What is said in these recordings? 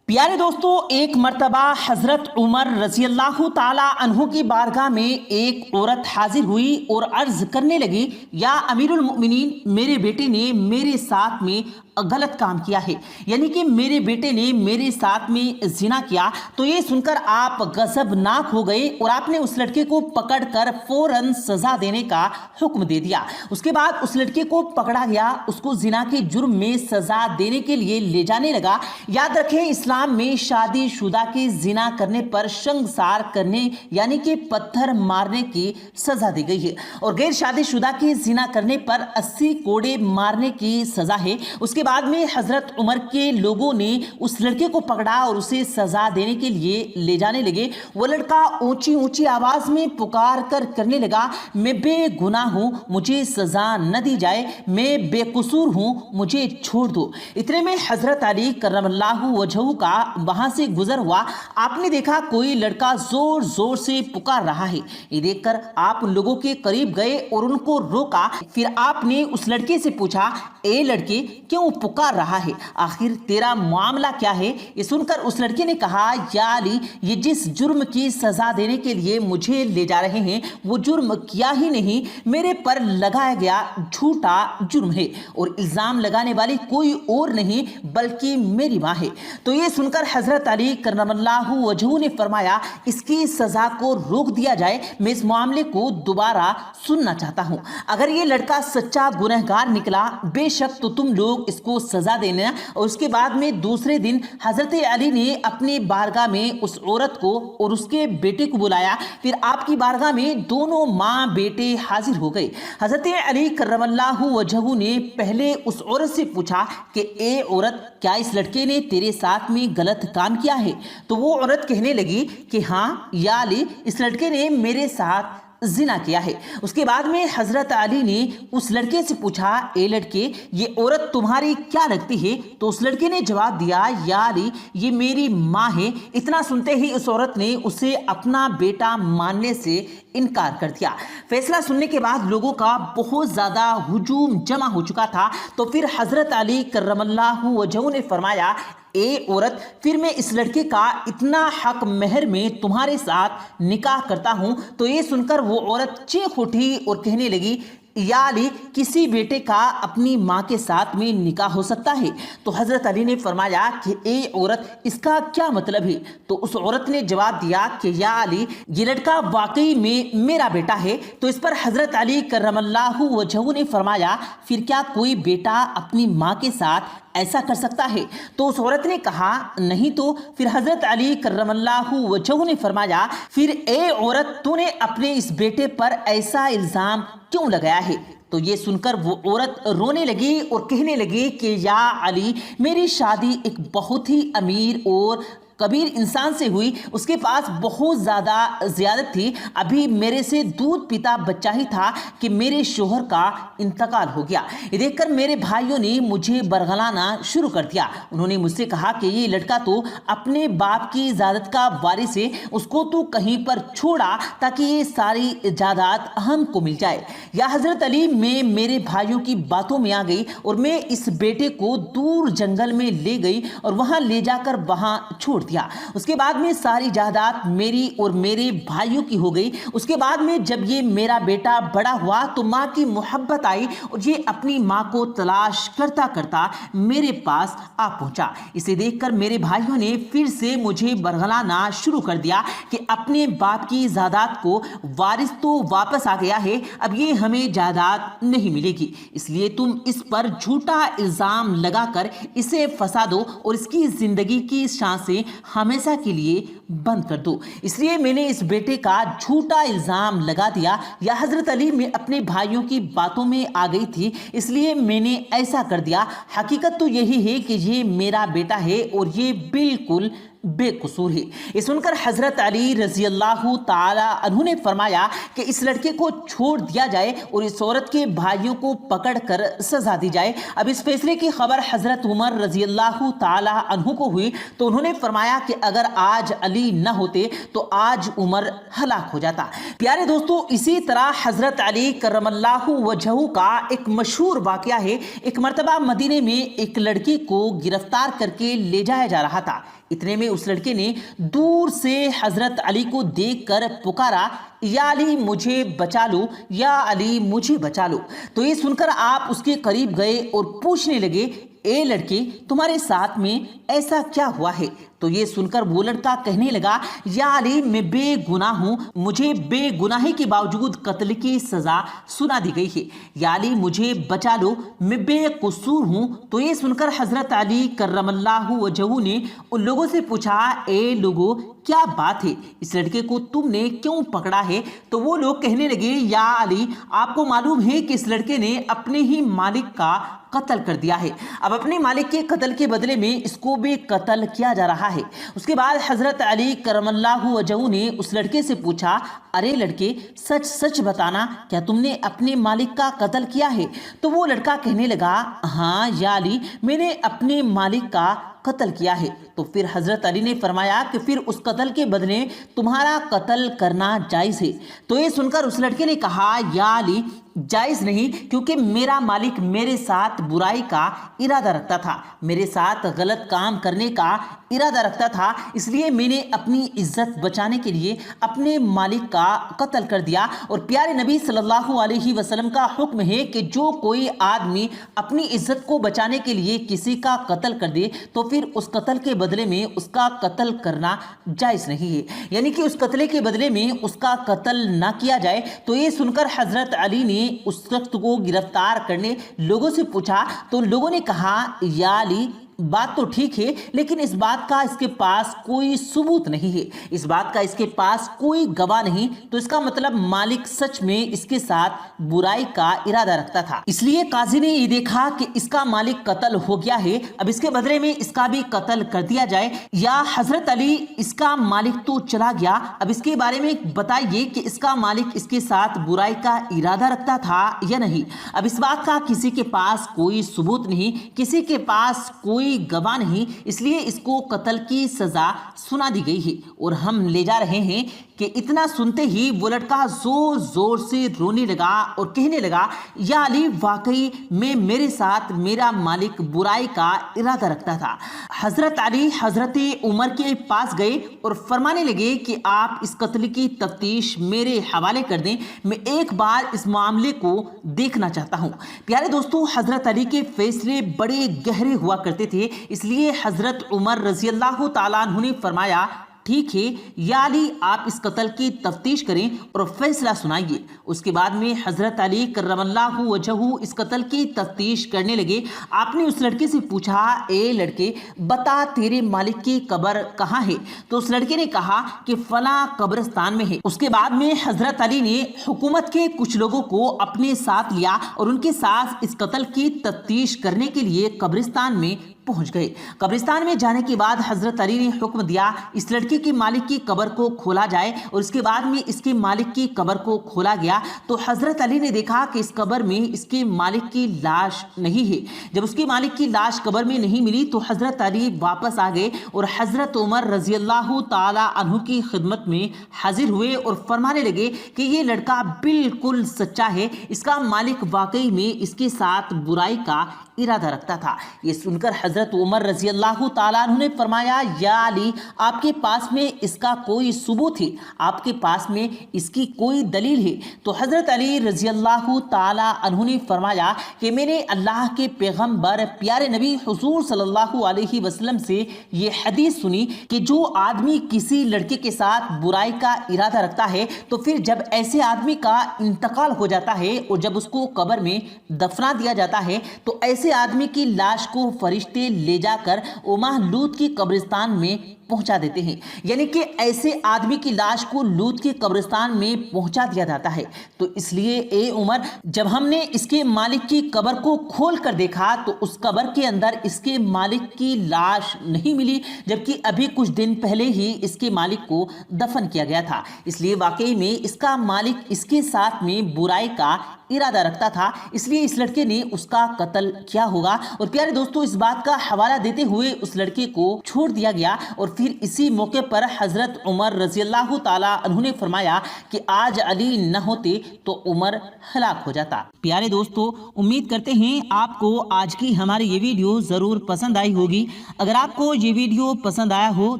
प्यारे दोस्तों, एक मर्तबा हजरत उमर रजी अल्लाह ताला अन्हु की बारगाह में एक औरत हाजिर हुई और अर्ज करने लगी, या अमीरुल मुमिनीन, मेरे बेटे ने मेरे साथ में गलत काम किया है, यानी कि मेरे बेटे ने मेरे साथ में जिना किया। तो ये सुनकर आप गजबनाक हो गए और आपने उस लड़के को पकड़कर फौरन सजा देने का हुक्म दे दिया। उसके बाद उस लड़के को पकड़ा गया, उसको जिना के जुर्म में सजा देने के लिए ले जाने लगा। याद रखें, इस्लाम में शादीशुदा के जिना करने पर शंगसार करने यानी कि पत्थर मारने की सजा दी गई है, और गैर शादीशुदा के जिना करने पर 80 कोड़े मारने की सजा है। उसके बाद में हजरत उमर के लोगों ने उस लड़के को पकड़ा और उसे सजा देने के लिए ले जाने लगे। वो लड़का ऊंची ऊंची आवाज में पुकार कर करने लगा, मैं बेगुनाह हूं, मुझे सजा न दी जाए, मैं बेकसूर हूं, मुझे छोड़ दो। इतने में हजरत अली करमल्लाहु वजहू का वहां से गुजर हुआ। आपने देखा कोई लड़का जोर जोर से पुकार रहा है। ये देखकर आप लोगों के करीब गए और उनको रोका। फिर आपने उस लड़के से पूछा, ए लड़के, क्यों पुकार रहा है, आखिर तेरा मामला क्या है? ये सुनकर उस लड़के ने कहा, या अली, ये जिस जुर्म की सजा देने के लिए मुझे ले जा रहे हैं वो जुर्म किया ही नहीं, मेरे पर लगाया गया झूठा जुर्म है, और इल्जाम लगाने वाली कोई और नहीं बल्कि मेरी माँ है। तो ये सुनकर हजरत अली करमल्लाहु वजहू ने फरमाया, इसकी सजा को रोक दिया जाए, मैं इस मामले को दोबारा सुनना चाहता हूँ। अगर ये लड़का सच्चा गुनहगार निकला, बेशक तो तुम लोग इसको सजा देना। और उसके बाद में दूसरे दिन हजरत अली ने अपने बारगाह में उस औरत को और उसके बेटे को बुलाया। फिर आपकी बारगाह में दोनों माँ बेटे हाजिर हो गए। हजरत अली करमल्लाहु वजहू ने पहले उस औरत से पूछा कि ए औरत, क्या इस लड़के ने तेरे साथ में गलत काम किया है? तो वो औरत कहने लगी कि हाँ या अली, इस लड़के ने मेरे साथ जिना किया है। उसके बाद में हजरत अली ने उस लड़के से पूछा, ए लड़के, ये औरत तुम्हारी क्या लगती है? तो उस लड़के ने जवाब दिया, या अली, ये मेरी माँ है। इतना सुनते ही उस औरत ने उसे अपना बेटा मानने से इनकार कर दिया। फैसला सुनने के बाद लोगों का बहुत ज्यादा हुजूम जमा हो चुका था। तो फिर हजरत अली करमल्लाहु वजहू ने फरमाया, ए औरत, फिर मैं इस लड़के का इतना हक मेहर में तुम्हारे साथ निकाह करता हूं। तो ये सुनकर वो औरत चीख उठी और कहने लगी, या अली, किसी बेटे का अपनी माँ के साथ में निकाह हो सकता है? तो हजरत अली ने फरमाया कि ए औरत, इसका क्या मतलब है? तो उस औरत ने जवाब दिया कि या अली, ये लड़का वाकई में मेरा बेटा है। तो इस पर हजरत अली करमल्लाहु वजहू ने फरमाया, फिर क्या कोई बेटा अपनी माँ के साथ ऐसा कर सकता है? तो उस औरत ने कहा, नहीं। तो फिर हजरत अली करमल्लाहु वजहू ने फरमाया, फिर ए औरत, तूने अपने इस बेटे पर ऐसा इल्जाम क्यों लगाया है? तो ये सुनकर वो औरत रोने लगी और कहने लगी कि या अली, मेरी शादी एक बहुत ही अमीर और कबीर इंसान से हुई। उसके पास बहुत ज़्यादा ज़्यादत थी। अभी मेरे से दूध पीता बच्चा ही था कि मेरे शोहर का इंतकाल हो गया। ये देखकर मेरे भाइयों ने मुझे बरगलाना शुरू कर दिया। उन्होंने मुझसे कहा कि ये लड़का तो अपने बाप की जायदाद का वारिस है, उसको तो कहीं पर छोड़ा ताकि ये सारी जायदाद हमको मिल जाए। या हजरत अली, मैं मेरे भाइयों की बातों में आ गई और मैं इस बेटे को दूर जंगल में ले गई और वहाँ ले जाकर वहाँ छोड़ दिया। उसके बाद में सारी जायदाद मेरी और मेरे भाइयों की हो गई। उसके बाद में जब ये मेरा बेटा बड़ा हुआ तो माँ की मोहब्बत आई और ये अपनी माँ को तलाश करता करता मेरे पास आ पहुंचा। इसे देखकर मेरे भाइयों ने फिर से मुझे बरगलाना शुरू कर दिया कि अपने बाप की जायदाद को वारिस तो वापस आ गया है, अब ये हमें जायदाद नहीं मिलेगी, इसलिए तुम इस पर झूठा इल्जाम लगाकर इसे फंसा दो और इसकी जिंदगी की सांसें हमेशा के लिए बंद कर दो। इसलिए मैंने इस बेटे का झूठा इल्जाम लगा दिया। या हजरत अली, मैं अपने भाइयों की बातों में आ गई थी, इसलिए मैंने ऐसा कर दिया। हकीकत तो यही है कि ये मेरा बेटा है और ये बिल्कुल बेकसूर है। ये सुनकर हजरत अली रजी अल्लाह ताला अन्हु ने फरमाया कि इस लड़के को छोड़ दिया जाए और इस औरत के भाइयों को पकड़ कर सजा दी जाए। अब इस फैसले की खबर हजरत उमर रजी अल्लाह ताला अन्हु को हुई तो उन्होंने फरमाया कि अगर आज अली न होते तो आज उमर हलाक हो जाता। प्यारे दोस्तों, इसी तरह हजरत अली करमल्लाहु वजहू का एक मशहूर वाकया है। एक मर्तबा मदीने में एक लड़की को गिरफ्तार करके ले जाया जा रहा था। इतने में उस लड़के ने दूर से हजरत अली को देखकर पुकारा, या अली मुझे बचा लो, या अली मुझे बचा लो। तो ये सुनकर आप उसके करीब गए और पूछने लगे, ए लड़के तुम्हारे साथ में ऐसा क्या हुआ है? तो ये सुनकर वो लड़का कहने लगा, या अली मैं बेगुनाह हूँ, मुझे बेगुनाही के बावजूद कत्ल की सजा सुना दी गई है। या अली मुझे बचा लो, मैं बेकसूर हूँ। तो ये सुनकर हजरत अली करमल्लाहु वजहू ने उन लोगों से पूछा, ए लोगों क्या बात है, इस लड़के को तुमने क्यों पकड़ा है? तो वो लोग कहने लगे, या अली आपको मालूम है कि इस लड़के ने अपने ही मालिक का कत्ल कर दिया है। अब अपने मालिक के कत्ल के बदले में इसको भी कत्ल किया जा रहा है। उसके बाद हजरत अली करमल्लाहु वजहू ने उस लड़के से पूछा, अरे लड़के सच सच बताना, क्या तुमने अपने मालिक का कत्ल किया है? तो वो लड़का कहने लगा, हाँ या अली मैंने अपने मालिक का कत्ल किया है। तो फिर हजरत अली ने फरमाया कि फिर उस कत्ल के बदले तुम्हारा कत्ल करना जायज़ है। तो ये सुनकर उस लड़के ने कहा, या अली जायज़ नहीं, क्योंकि मेरा मालिक मेरे साथ बुराई का इरादा रखता था, मेरे साथ गलत काम करने का इरादा रखता था, इसलिए मैंने अपनी इज्जत बचाने के लिए अपने मालिक का कत्ल कर दिया। और प्यारे नबी सल्लल्लाहु अलैहि वसल्लम का हुक्म है कि जो कोई आदमी अपनी इज्जत को बचाने के लिए किसी का कत्ल कर दे तो फिर उस कत्ल के बदले में उसका कत्ल करना जायज़ नहीं है, यानी कि उस कत्ले के बदले में उसका कत्ल ना किया जाए। तो ये सुनकर हजरत अली ने उस शख्स को गिरफ्तार करने लोगों से पूछा तो लोगों ने कहा, या अली बात तो ठीक है, लेकिन इस बात का इसके पास कोई सबूत नहीं है, इस बात का इसके पास कोई गवाह नहीं, तो इसका मतलब मालिक सच में इसके साथ बुराई का इरादा रखता था। इसलिए काजी ने ये देखा कि इसका मालिक कत्ल हो गया है, अब इसके बदले में इसका भी कत्ल कर दिया जाए। या हजरत अली इसका मालिक तो चला गया, अब इसके बारे में बताइए कि इसका मालिक इसके साथ बुराई का इरादा रखता था या नहीं। अब इस बात का किसी के पास कोई सबूत नहीं, किसी के पास कोई गवाह नहीं, इसलिए इसको कत्ल की सजा सुना दी गई है। और हम ले जा रहे हैं कि इतना सुनते ही वो लड़का जोर जोर से रोने लगा और कहने लगा, या अली वाकई में मेरे साथ मेरा मालिक बुराई का इरादा रखता था। हजरत अली हजरत उमर के पास गए और फरमाने लगे कि आप इस कत्ल की तफ्तीश मेरे हवाले कर दें, मैं एक बार इस मामले को देखना चाहता हूँ। प्यारे दोस्तों, हजरत अली के फैसले बड़े गहरे हुआ करते थे, इसलिए हजरत उमर रजी अल्लाह ताला अन्हु ने फरमाया, ठीक है या अली आप इस कत्ल की तफ्तीश करें और फैसला सुनाइए। उसके बाद में हजरत अली करमल्लाहु वजहू इस कत्ल की तफ्तीश करने लगे। आपने उस लड़के से पूछा, ए लड़के बता तेरे मालिक की कब्र कहाँ है? तो उस लड़के ने कहा कि फला कब्रिस्तान में है। उसके बाद में हजरत अली ने हुकूमत के कुछ लोगों को अपने साथ लिया और उनके साथ इस कत्ल की तफ्तीश करने के लिए कब्रिस्तान में पहुंच गए। कब्रिस्तान में जाने के बाद हजरत अली ने हुक्म दिया इस लड़के के मालिक की कब्र को खोला जाए और इसके बाद में इसके मालिक की कब्र को खोला गया तो हजरत अली ने देखा कि इस कब्र में इसके मालिक की लाश नहीं है। जब उसके मालिक की लाश कब्र में नहीं मिली तो हजरत अली वापस आ गए और हजरत उमर रजी अल्लाह ताला अन्हु की खिदमत में हाजिर हुए और फरमाने लगे कि ये लड़का बिल्कुल सच्चा है, इसका मालिक वाकई में इसके साथ बुराई का इरादा रखता था। ये सुनकर हजरत उमर रजी अल्लाह ताला अन्हु ने फरमाया, या अली आपके पास में इसका कोई सबूत है, आपके पास में इसकी कोई दलील है? तो हजरत अली रजी अल्लाह ताला अन्हु ने फरमाया कि मैंने अल्लाह के पैगंबर प्यारे नबी हुजूर सल्लल्लाहु अलैहि वसल्लम से ये हदीस सुनी कि जो आदमी किसी लड़के के साथ बुराई का इरादा रखता है तो फिर जब ऐसे आदमी का इंतकाल हो जाता है और जब उसको कब्र में दफना दिया जाता है तो ऐसे आदमी की लाश को फरिश्ते لڑکے لے جا کر امہ لوط کی قبرستان میں پہنچا دیتے ہیں، یعنی کہ ایسے آدمی کی لاش کو لوط کے قبرستان میں پہنچا دیا جاتا ہے۔ تو اس لیے اے عمر، جب ہم نے اس کے مالک کی قبر کو کھول کر دیکھا تو اس قبر کے اندر اس کے مالک کی لاش نہیں ملی، جبکہ ابھی کچھ دن پہلے ہی اس کے مالک کو دفن کیا گیا تھا۔ اس لیے واقعی میں اس کا مالک اس کے ساتھ میں برائی کا ارادہ رکھتا تھا، اس لیے اس لڑکے نے اس کا قتل کیا ہوگا۔ اور پیارے دوستو، اس بات کا حوالہ دیتے ہوئے اس لڑکے کو چھوڑ دیا گیا، اور پھر اسی موقع پر حضرت عمر رضی اللہ تعالیٰ عنہ نے فرمایا کہ آج علی نہ ہوتے تو عمر ہلاک ہو جاتا۔ پیارے دوستو، امید کرتے ہیں آپ کو آج کی ہماری یہ ویڈیو ضرور پسند آئی ہوگی۔ اگر آپ کو یہ ویڈیو پسند آیا ہو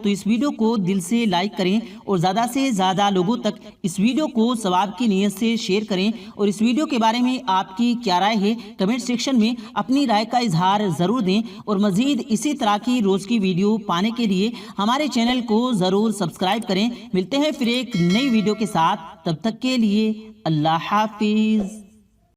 تو اس ویڈیو کو دل سے لائک کریں اور زیادہ سے زیادہ لوگوں تک اس ویڈیو کو ثواب کی نیت سے شیئر کریں، اور اس ویڈیو کے بارے میں آپ کی کیا رائے ہے کمنٹ سیکشن میں اپنی رائے کا اظہار ضرور دیں، اور مزید اسی طرح کی روز کی ویڈیو پانے کے لیے ہمارے چینل کو ضرور سبسکرائب کریں۔ ملتے ہیں پھر ایک نئی ویڈیو کے ساتھ، تب تک کے لیے اللہ حافظ۔